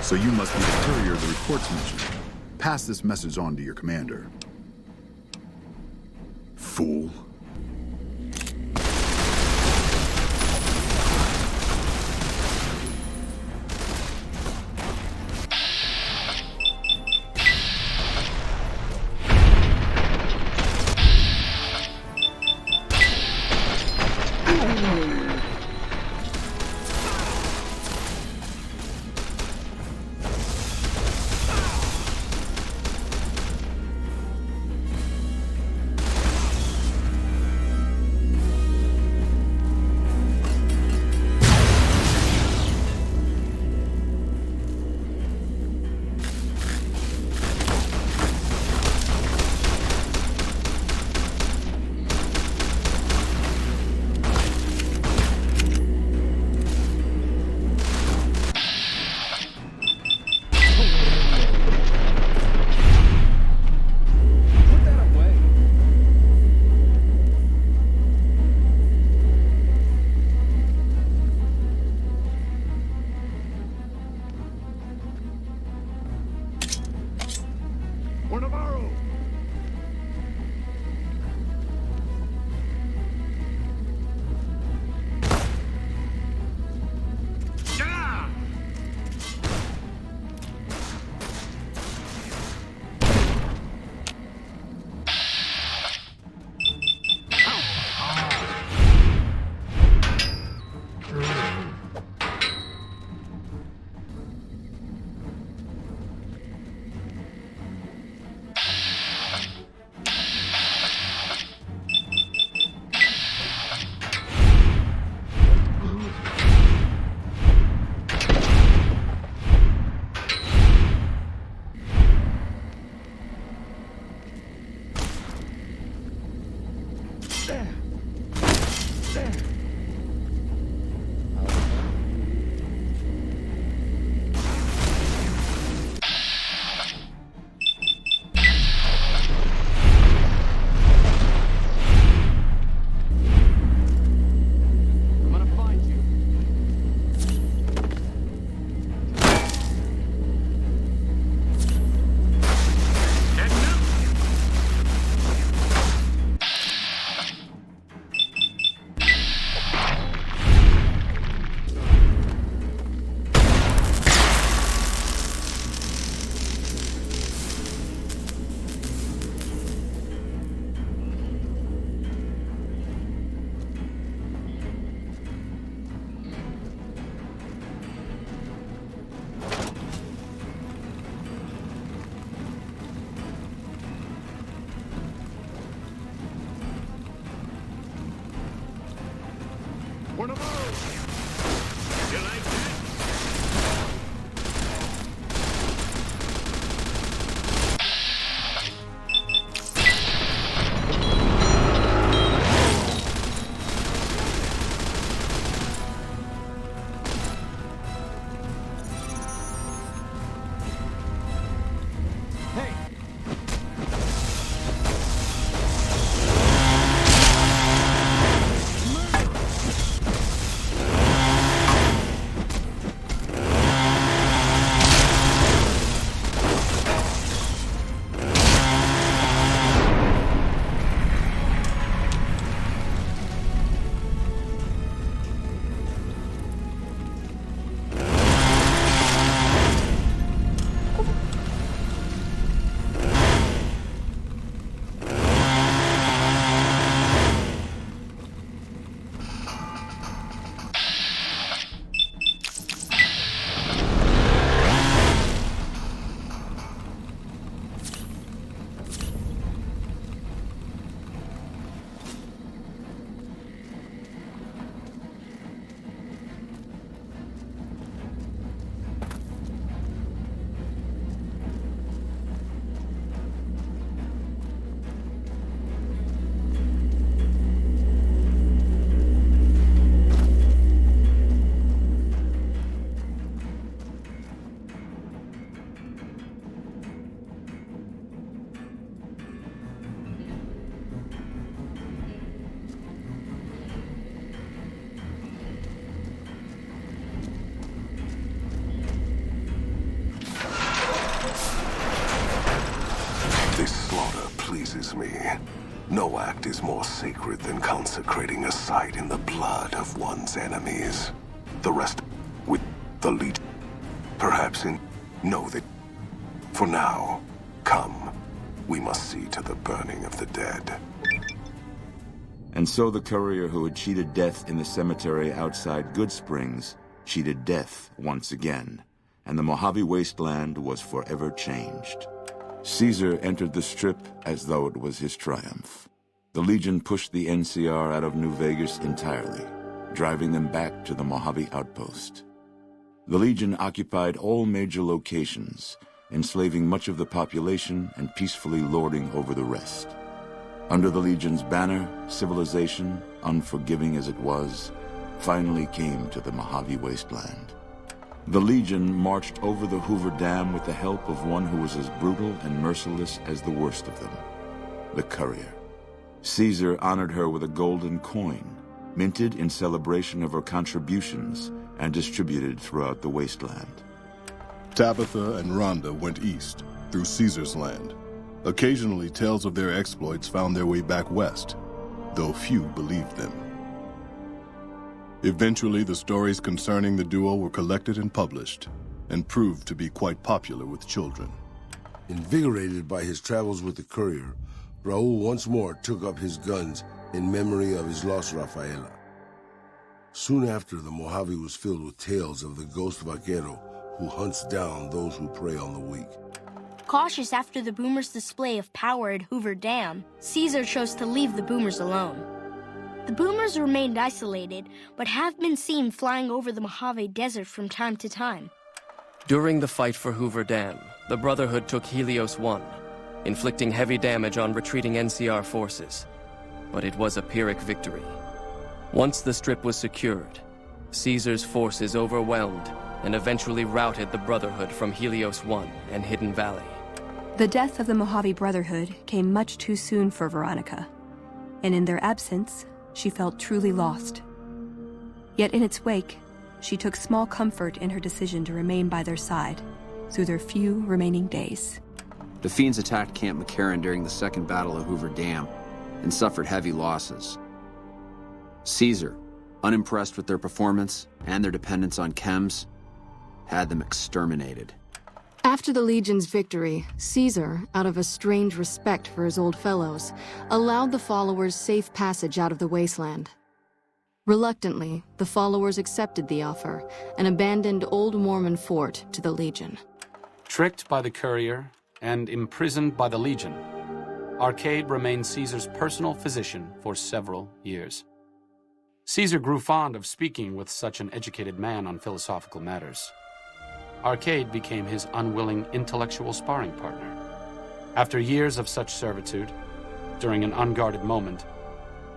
So you must be the courier the reports mentioned. Pass this message on to your commander. Fool. pleases me. No act is more sacred than consecrating a site in the blood of one's enemies. The rest with the Legion. Perhaps know that. For now, come. We must see to the burning of the dead. And so the courier who had cheated death in the cemetery outside Goodsprings cheated death once again, and the Mojave Wasteland was forever changed. Caesar entered the Strip as though it was his triumph. The Legion pushed the NCR out of New Vegas entirely, driving them back to the Mojave Outpost. The Legion occupied all major locations, enslaving much of the population and peacefully lording over the rest. Under the Legion's banner, civilization, unforgiving as it was, finally came to the Mojave Wasteland. The Legion marched over the Hoover Dam with the help of one who was as brutal and merciless as the worst of them, the courier. Caesar honored her with a golden coin, minted in celebration of her contributions and distributed throughout the wasteland. Tabitha and Rhonda went east, through Caesar's land. Occasionally, tales of their exploits found their way back west, though few believed them. Eventually, the stories concerning the duo were collected and published, and proved to be quite popular with children. Invigorated by his travels with the courier, Raul once more took up his guns in memory of his lost Rafaela. Soon after, the Mojave was filled with tales of the ghost vaquero who hunts down those who prey on the weak. Cautious after the Boomers' display of power at Hoover Dam, Caesar chose to leave the Boomers alone. The Boomers remained isolated, but have been seen flying over the Mojave Desert from time to time. During the fight for Hoover Dam, the Brotherhood took Helios 1, inflicting heavy damage on retreating NCR forces. But it was a Pyrrhic victory. Once the Strip was secured, Caesar's forces overwhelmed and eventually routed the Brotherhood from Helios 1 and Hidden Valley. The death of the Mojave Brotherhood came much too soon for Veronica, and in their absence, she felt truly lost. Yet in its wake, she took small comfort in her decision to remain by their side through their few remaining days. The Fiends attacked Camp McCarran during the Second Battle of Hoover Dam and suffered heavy losses. Caesar, unimpressed with their performance and their dependence on chems, had them exterminated. After the Legion's victory, Caesar, out of a strange respect for his old fellows, allowed the followers safe passage out of the wasteland. Reluctantly, the followers accepted the offer and abandoned Old Mormon Fort to the Legion. Tricked by the courier and imprisoned by the Legion, Arcade remained Caesar's personal physician for several years. Caesar grew fond of speaking with such an educated man on philosophical matters. Arcade became his unwilling intellectual sparring partner. After years of such servitude, during an unguarded moment,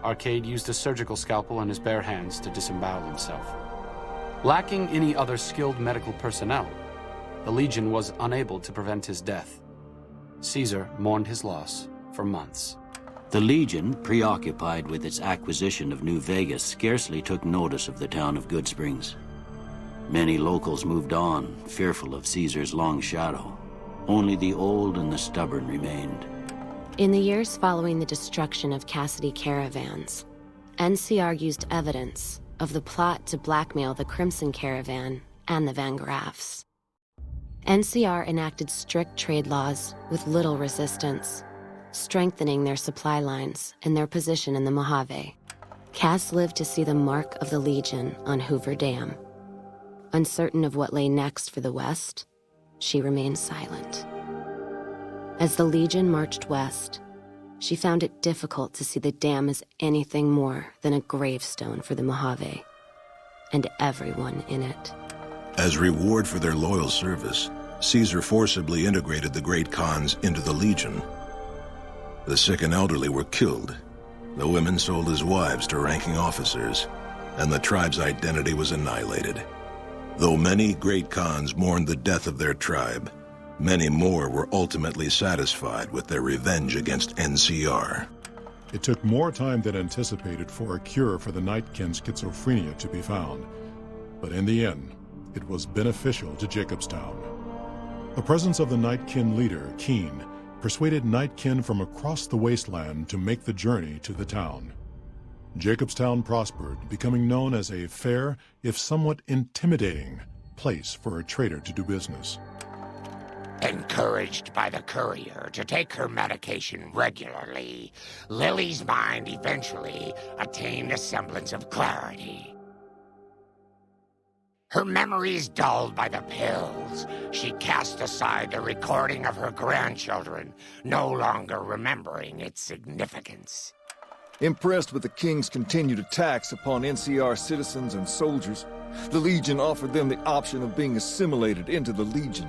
Arcade used a surgical scalpel in his bare hands to disembowel himself. Lacking any other skilled medical personnel, the Legion was unable to prevent his death. Caesar mourned his loss for months. The Legion, preoccupied with its acquisition of New Vegas, scarcely took notice of the town of Goodsprings. Many locals moved on, fearful of Caesar's long shadow. Only the old and the stubborn remained. In the years following the destruction of Cassidy Caravans, NCR used evidence of the plot to blackmail the Crimson Caravan and the Van Graffs. NCR enacted strict trade laws with little resistance, strengthening their supply lines and their position in the Mojave. Cass lived to see the mark of the Legion on Hoover Dam. Uncertain of what lay next for the West, she remained silent. As the Legion marched west, she found it difficult to see the dam as anything more than a gravestone for the Mojave and everyone in it. As reward for their loyal service, Caesar forcibly integrated the great Khans into the Legion. The sick and elderly were killed. The women sold as wives to ranking officers, and the tribe's identity was annihilated. Though many great Khans mourned the death of their tribe, many more were ultimately satisfied with their revenge against NCR. It took more time than anticipated for a cure for the Nightkin schizophrenia to be found, but in the end, it was beneficial to Jacobstown. The presence of the Nightkin leader, Keen, persuaded Nightkin from across the wasteland to make the journey to the town. Jacobstown prospered, becoming known as a fair, if somewhat intimidating, place for a trader to do business. Encouraged by the courier to take her medication regularly, Lily's mind eventually attained a semblance of clarity. Her memories dulled by the pills, she cast aside the recording of her grandchildren, no longer remembering its significance. Impressed with the King's continued attacks upon NCR citizens and soldiers, the Legion offered them the option of being assimilated into the Legion.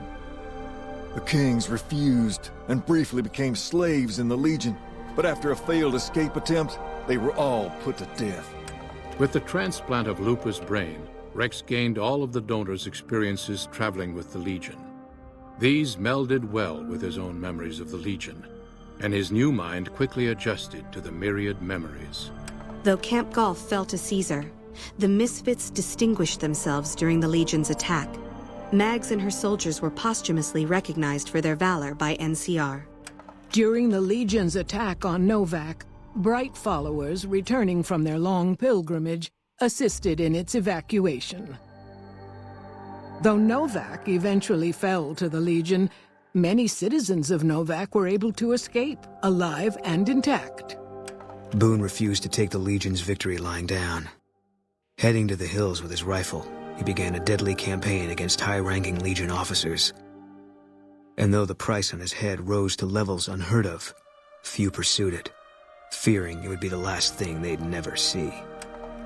The Kings refused and briefly became slaves in the Legion, but after a failed escape attempt, they were all put to death. With the transplant of Lupa's brain, Rex gained all of the donor's experiences traveling with the Legion. These melded well with his own memories of the Legion, and his new mind quickly adjusted to the myriad memories. Though Camp Golf fell to Caesar, the Misfits distinguished themselves during the Legion's attack. Mags and her soldiers were posthumously recognized for their valor by NCR. During the Legion's attack on Novak, Bright followers returning from their long pilgrimage assisted in its evacuation. Though Novak eventually fell to the Legion, many citizens of Novak were able to escape, alive and intact. Boone refused to take the Legion's victory lying down. Heading to the hills with his rifle, he began a deadly campaign against high-ranking Legion officers. And though the price on his head rose to levels unheard of, few pursued it, fearing it would be the last thing they'd never see.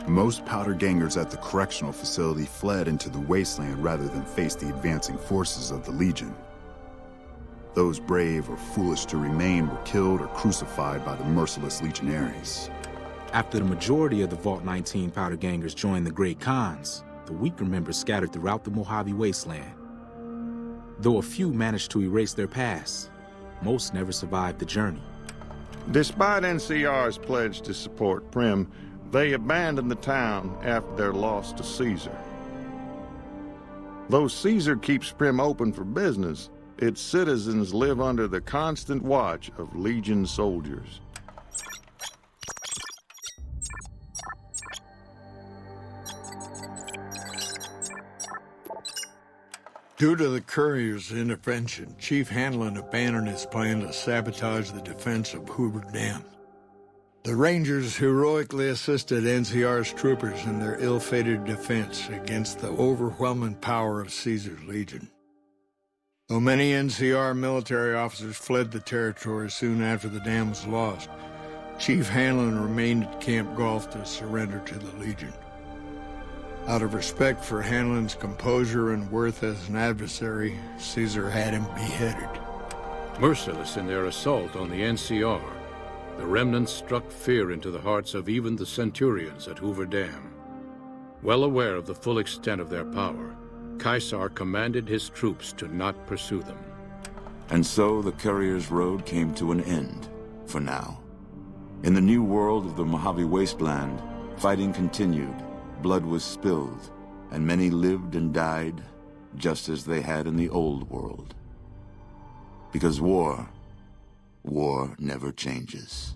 Most powder gangers at the correctional facility fled into the wasteland rather than face the advancing forces of the Legion. Those brave or foolish to remain were killed or crucified by the merciless legionaries. After the majority of the Vault 19 powder gangers joined the Great Khans, the weaker members scattered throughout the Mojave Wasteland. Though a few managed to erase their past, most never survived the journey. Despite NCR's pledge to support Prim, they abandoned the town after their loss to Caesar. Though Caesar keeps Prim open for business, its citizens live under the constant watch of Legion soldiers. Due to the courier's intervention, Chief Hanlon abandoned his plan to sabotage the defense of Hoover Dam. The Rangers heroically assisted NCR's troopers in their ill-fated defense against the overwhelming power of Caesar's Legion. Though many NCR military officers fled the territory soon after the dam was lost, Chief Hanlon remained at Camp Golf to surrender to the Legion. Out of respect for Hanlon's composure and worth as an adversary, Caesar had him beheaded. Merciless in their assault on the NCR, the remnants struck fear into the hearts of even the Centurions at Hoover Dam. Well aware of the full extent of their power, Caesar commanded his troops to not pursue them. And so the courier's road came to an end, for now. In the new world of the Mojave Wasteland, fighting continued, blood was spilled, and many lived and died just as they had in the old world. Because war never changes.